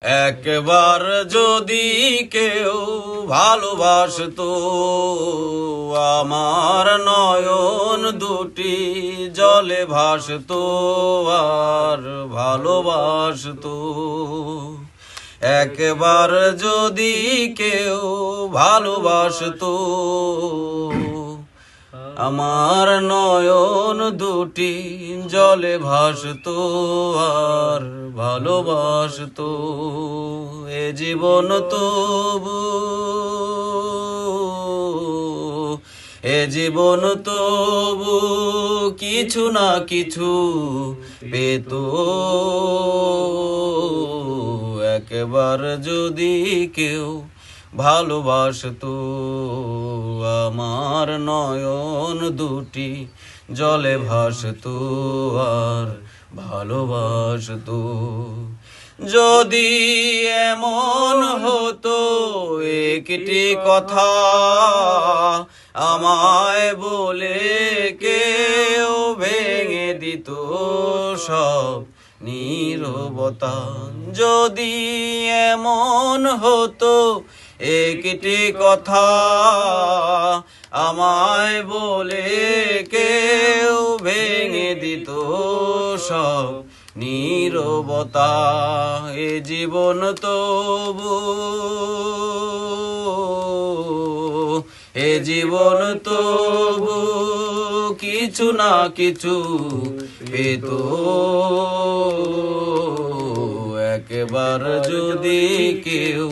একবার যদি কেউ ভালোবাসতো আমার নয়ন দুটি জলে ভাসতো আর ভালোবাসতো। একবার যদি কেউ ভালোবাসতো আমার নয়ন দুটি জলে ভাসতো আর ভালোবাসতো। এ জীবন তবু এ জীবন তবু কিছু না কিছু পেত। একবার যদি কেউ ভালোবাসতো আমার নয়ন দুটি জলে ভাসতো আর ভালোবাসতো। যদি এমন হতো একটি কথা আমায় বলে কেউ ভেঙে দিত সব নীরবতা। যদি এমন হতো একটি কথা আমায় বলে কেউ ভেঙে দিত সব নীরবতা। এ জীবন তবু এ জীবন তবু কিছু না কিছু পেত। একবার যদি কেউ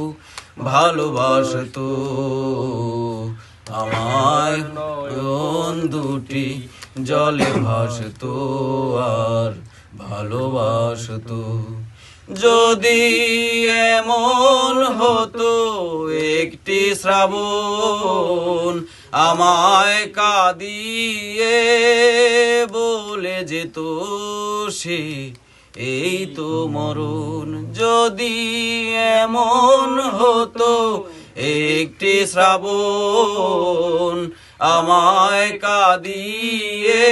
ভালোবাসতো আমায় নয়ন দুটি জলে ভাসতো আর ভালোবাসতো। যদি এমন হতো একটি শ্রাবণ আমায় কাঁদিয়ে বলে যেত সে এই তো মরণ। যদি এমন হতো একটি শ্রাবণ আমায় কাঁদিয়ে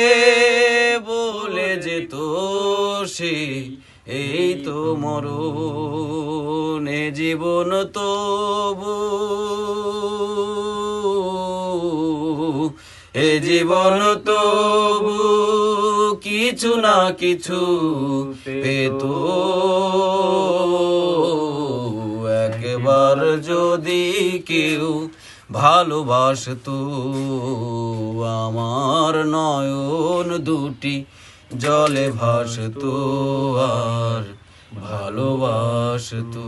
বলে যেত সে এই তো মরণ। এ জীবন তবু এ জীবন তবু কিছু না কিছু পেত। একবার যদি কেউ ভালোবাসতো আমার নয়ন দুটি জলে ভাসতো আর ভালোবাসতো।